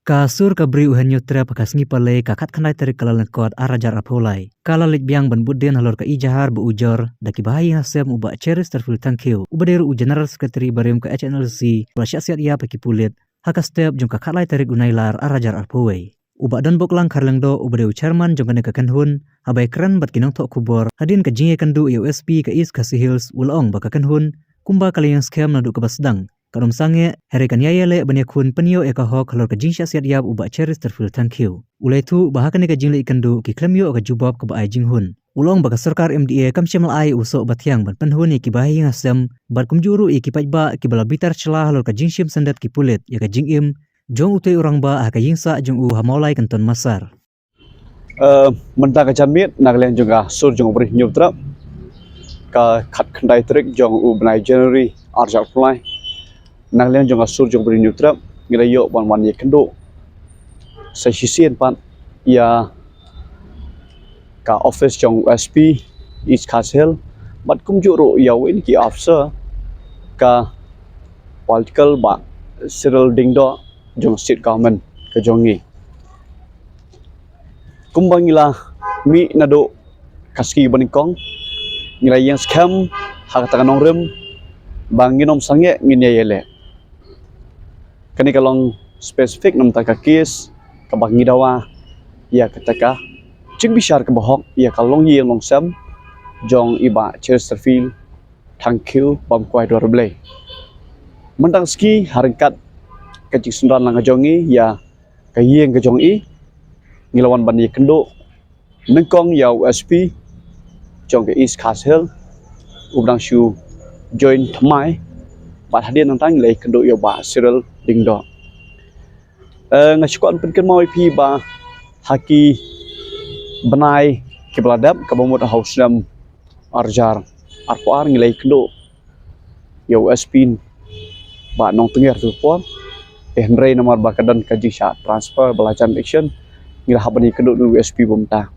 Kasur kabri uhen yutra pakas ngipale kakat kanai tarik kalal nekot arajar apolai. Kala lik biang ban budden halor ka ijahar bu ujor daki bahai hasem uba cheris terfil tangkiu. Ubaderu u general secretary barium ka HNLC siat ia paki pulit. Haka step jong kakat lai tarik unailar arajar apowai. Uba dan boklang karlengdo ubadeu chairman jong kane kakenhun habai keren bat kinong tok kubor hadin ka jinge kandu USP ka East Khasi Hills ulong baka kanhun kumba kali yang scam nadu kabasdang. Kadom sange here kan yayale banyak kun penio eka hok halor ka jingsha siat yab uba cheris terfil tangkiu. Ulai tu bahakane ka jingle ikandu ki klemyo ka jubab ka baai jinghun. Ulong baka sarkar MDA kam shemal ai usok batyang ban penhun ki bahi ngasem bat kumjuru ki pajba ki bala bitar celah halor ka jingshim sandat ki pulit ya ka jingim jong utei orang ba haka yingsa jong u hamolai kanton masar. Mentang ka jamit naglen juga sur jong beri nyutra ka khat khandai trik jong u benai January arjak fulai naglen jong sur jong beri nyutra ngira yo ban wan ye kendo sa sisien pan ya ka office jong USP East Khasi Hills bat kumjuru ya win ki officer ka political ba Cyril Dingdo jong state government ke jongi kumbangila mi nado kaski banikong ngila yang scam hak tangan rem banginom sange nginya yele kani kalong spesifik nam taka kis ka bangidawa ya ketaka cing bisar ke bohok ya kalong yeng long sam jong iba Chesterfield tangkiu bam kwai dorble mentang ski harkat kecik sundan lang jongi ya kayeng ke jongi ngilawan bani kendo nengkong ya USP jong ke East Khasi Hills ubang shu join thamai bat hadian nang lei kendo ya ba Cyril Dingdo ngashkon penken mau pi ba haki benai ke beladap ke bomot house dam arjar arpoar ngilai kendo ya USP ba nong tengir tu pon Henry nomor bakadan kaji sya transfer belacan action ngira habani kendo USP bomta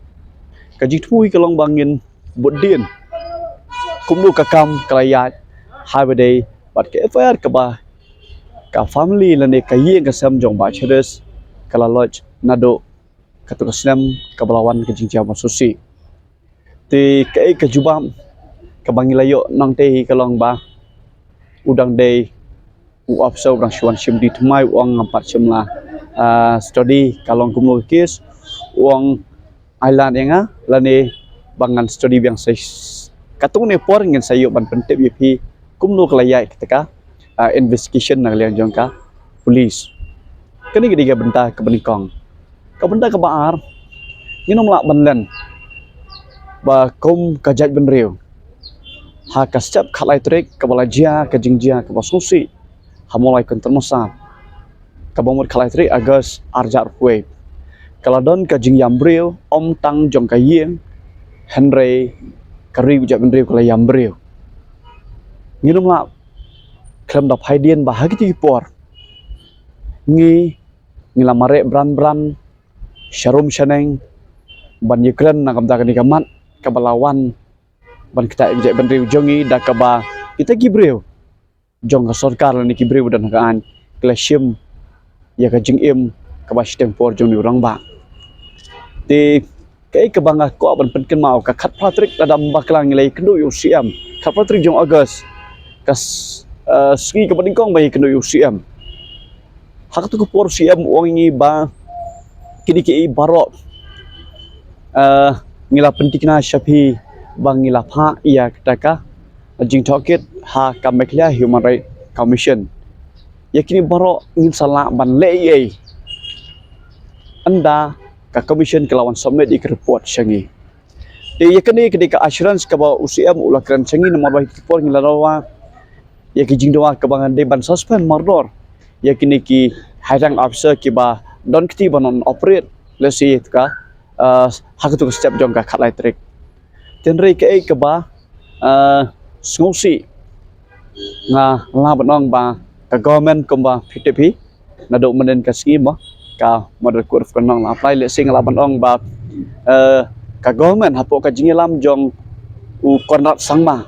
kaji tui kalong bangin bodin kumdu kakam kalayat habade bat ke FIR ke ba ka family lane kayi ke sam jong ba chedes kala lodge nado katu kesem kabalawan ke jingjam susi ti ke jubam ke bangilayo nang te kalong ba udang day officer orang syuan sim di temai uang empat semla study kalong kumul kis uang island yang lane bangan study yang saya katung ne por ngin sayo ban pentep YP kumul kelayai ketika investigation nang liang jongka police kini gede benta ke benikong ke benta ke baar nginom lak banlen ba kum kajat benriu ha kascap khalai trek ke balajia ke jingjia ke basusi hamolai kan termosap kabomot khalai tri Agus arjar kue kaladon ka jing yambril om tang jong kayeng Henry kari ujak bendriu kala yambril nginum la klem dap haidien bahagi ti por ngila mare bran syarum shaneng ban yekren nakam da kanikamat kabalawan ban kita ujak bendriu jongi da kaba kita gibril jong sarkar ni kibreu dan kaan klashim ya ka jingim ka bas tempor jong ni urang ba ti kai ka banga ko ban penken mau ka khat patrik dadam baklang nilai kendo UCM khat patrik jong Agus kas ski ka badingkong bai kendo UCM hak tu ko por UCM wong ni ba kini ki baro ngila pentikna syapi bang ngila pha ya kataka jing toket ha kameklia Human Rights Commission yakini baro ngin salah ban lei anda ka commission kelawan submit ik report syangi de yakini ketika assurance ka ba UCM ulakran syangi nomor baik report ngila rawa yakini jing doa ka bangan de ban suspend mardor yakini ki hidang officer ki ba don kti banon operate lesi ka hak tu step jong ka khalai trek tenrei ke ba sngsi nga la banong ba ka government komba PTP na do menen ka scheme ka model kurf kanong la apply le sing la banong ba ka government hapo ka jingelam jong u konrat sangma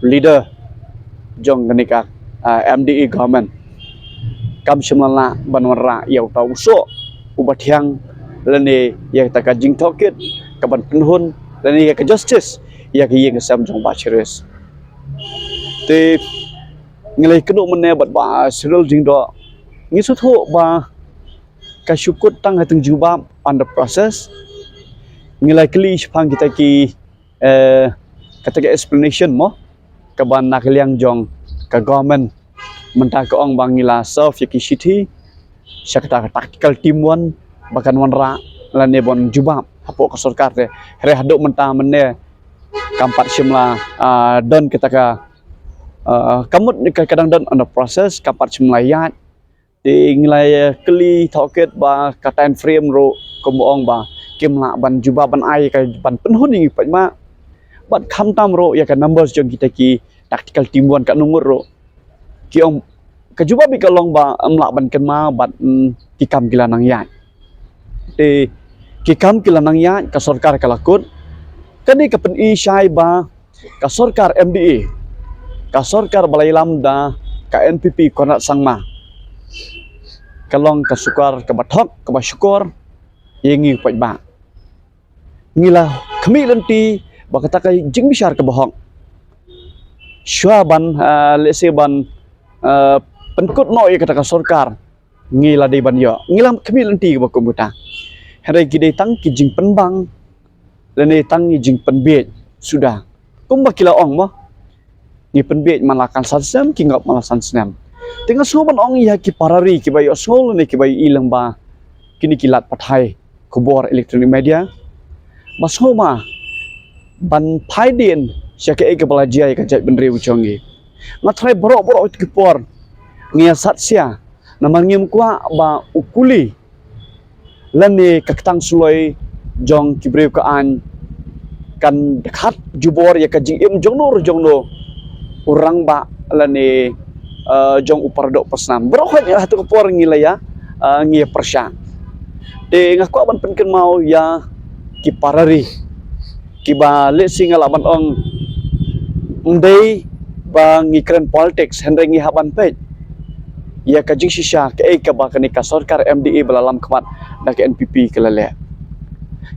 leader jong ganika MDE government kam shimlala banwara yau tau so ubatiang lene ya ta ka jing toket ka ban penhun lene ya ka justice ya ka yeng sam jong ba cheres te ngelai kenu mene bat ba sirul jing do ngi su tho ba ka syukut tang hatung juba under process ngelai kli pang kita ki kata explanation mo ka ban nak liang jong ka government mentah ke ong bangila serve yaki city syakata tactical team one bahkan wanra lane bon jubab hapo ka sarkar te re haduk mentah mene kampat simla don kita ka kamut kadang don under process kampat simla yat di ngilai keli toket ba ka time frame ro komong ba kimla ban jubab ban ai ka ban penhun ni pa bat kham tam ro ya ka numbers jong kita ki tactical team one ka numur ro ki ong kajuba bi kalong ba amla ban kenma bat ki kam kila nang ya te ki kam kila nang ya ka sarkar kalakut kani ka pen i shai ba ka sarkar MDA ka sarkar balai lamda ka NPP konat sangma kalong ka sukar ka bathok ka basyukur yengi pai ba ngila khami lenti ba kata ka jing bisar ka bohong shwa ban lese ban penkut no ya kata sarkar ngila dei ban yo ngila kami lenti ba komputer hari gide tang ki jing penbang lene tang jing penbet sudah kumba kila ong mo ni penbet malakan sansam ki ngap malasan senam tengah soban ong ya ki parari ki bayo sol ne ki bayo ilang ba kini kilat pathai kubor elektronik media masoma ban phaidin syake ke belajia ka jai benre ucongi ngatrai borok-borok ki por ngia satsia namangim kwa ba ukuli lani kaktang suloi jong kibreu ka an kan dekat jubor ya ka jing im jongno urang ba lani jong upardok pasnam berokhat ya hatu por ngilaya ngia persya de ngaku ban penken mau ya ki parari ki ba le singala ban ong ndei ba ngikren politics hendeng ngi haban pej ya ka jing shisha ka ba ka sarkar MDA balalam khamat da ke NPP kelale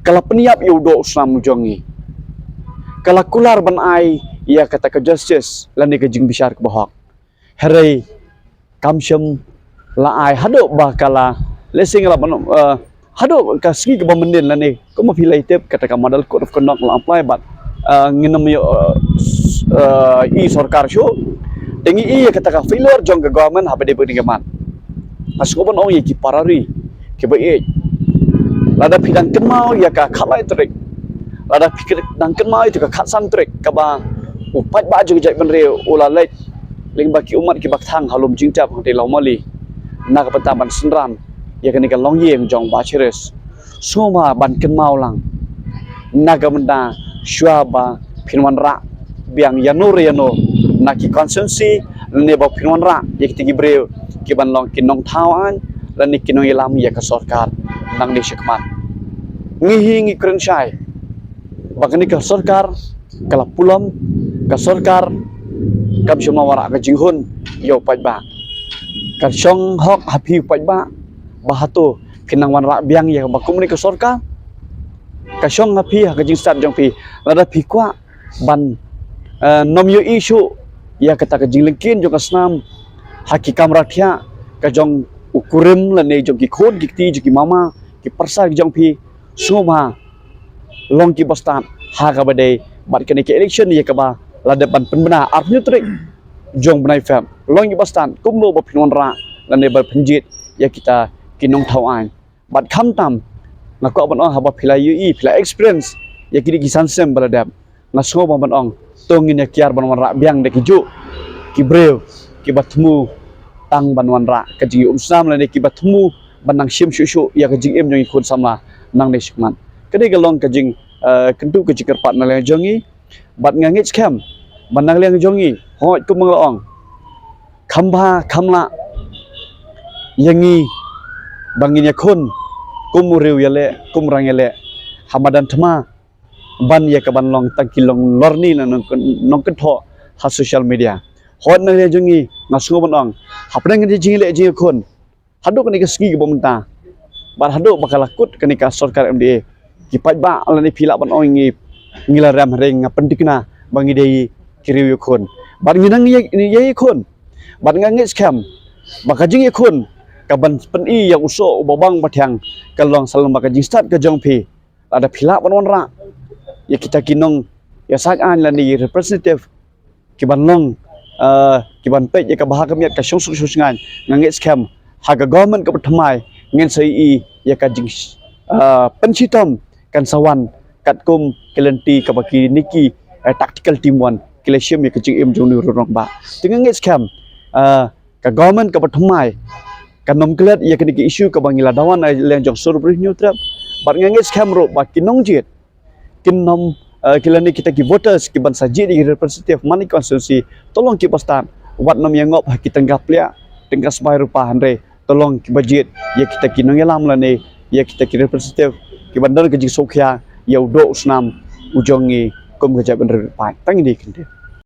kala peniap yudo usnam jongi kala kular ban ai ya kata ka justice lan ka jing bisar ke bahak herai kamsyam la ai hado ba kala lesing la ban hado ka sgi ke bamendin lan ko ma filai tep kata ka model code of conduct la apply bat nginam yo i sarkar sho tengi iya kata ka failure jong ke government habe de beringaman askoban ong ki parari ke bae lada pidang kenmau ya ka khalai trek lada pikir dang kenmau itu ka khatsam trek ka ba upat ba jong jai benre ula lait ling ba ki umat ki bakthang halum jingtap hang te laumali na ka pataban senram ya ka ni ka long yeng jong ba cheres soma ban kenmau lang na ka menda shwa ba pinwan ra biang yano naki konsensi ne ba pinwan ra yek tigi breu ki ban long kinong thawan lan ni kinong ilam ya ka sarkar nang ni shikman ngi kren shai bagani ka sarkar kala pulam ka sarkar kam shoma wara ka jinghun yo pai ba ka shong hok hapi pai ba bahato kinang wan ra biang ya ba kumni ka sarkar ka shong hapi ka jing start jong pi lada pi kwa ban nom yo isu ya kata ka jinglengkin jong asnam haki kamra thia ka jong ukurim la ne jong ki khod gikti jong ki mama ki persa jong pi suma long ki bastan ha ka bade bat kene ki election ya ka ba la depan penbena arnyu trik jong benai fam long ki bastan kumlo ba pinwan ra la ne ba penjit ya kita kinong thawan bat kham tam ngako ban ong ha ba philai yu philai experience ya kidi kisan sem baladap ngaso ba ban ong tongin ya kiar ban ra biang de kiju ki breu ki batmu tang ban wan ra ka ji umsam la ne ki batmu banang sim shu ya ka jing em jong khon sama nang ne shikman kade ga long ka jing kentu ka jikar pat na le jongi bat ngangit scam banang le jongi hoi ku mang laong khamba khamla yangi bangin ya khon kumuriu ya le kumrang ya le hamadan thma ban ya ka ban long tangkilong lorni na nong kentho ha social media hon na le jongi ngasu ban ong hapdang ji jing le ji khon haduk ni ke segi ke pemerintah bar haduk bakal lakut ke ni ka sarkar MDA kipat ba ala ni pila ban oi ngi ngilaram reng pendikna bangi dei kiriu kon bar nginang ye kon bar ngangi scam bakajing ye kon kaban pen i yang uso babang batyang kalong salam bakajing start ke jong pi ada pila ban ra ya kita kinong ya sak an la ni representative kiban long kiban pe ya ka bahag miat ka syong ngan ngangi scam haga government ka perthamai ngen sai ya ka jing pensitom kan sawan kat kum kelenti ka baki niki tactical team 1 kilesium ya ka jing em jong ni rong ba dengan ngi scam ka government ka perthamai kan nom klet ya ka niki issue ka bangila dawan leng jong sur new trap bar ngi scam ro ba kinong jit kinom kilani kita ki voters ki ban saji di representative mani konstitusi tolong ki pastan wat nom yang ngop kita tanggap lia tengah sebai rupa handre tolong ki budget ya kita ki nongelam la ne ya kita ki representative ki bandar ke jing sokya ya udo snam ujongi kom kerja bener pai tang ini kende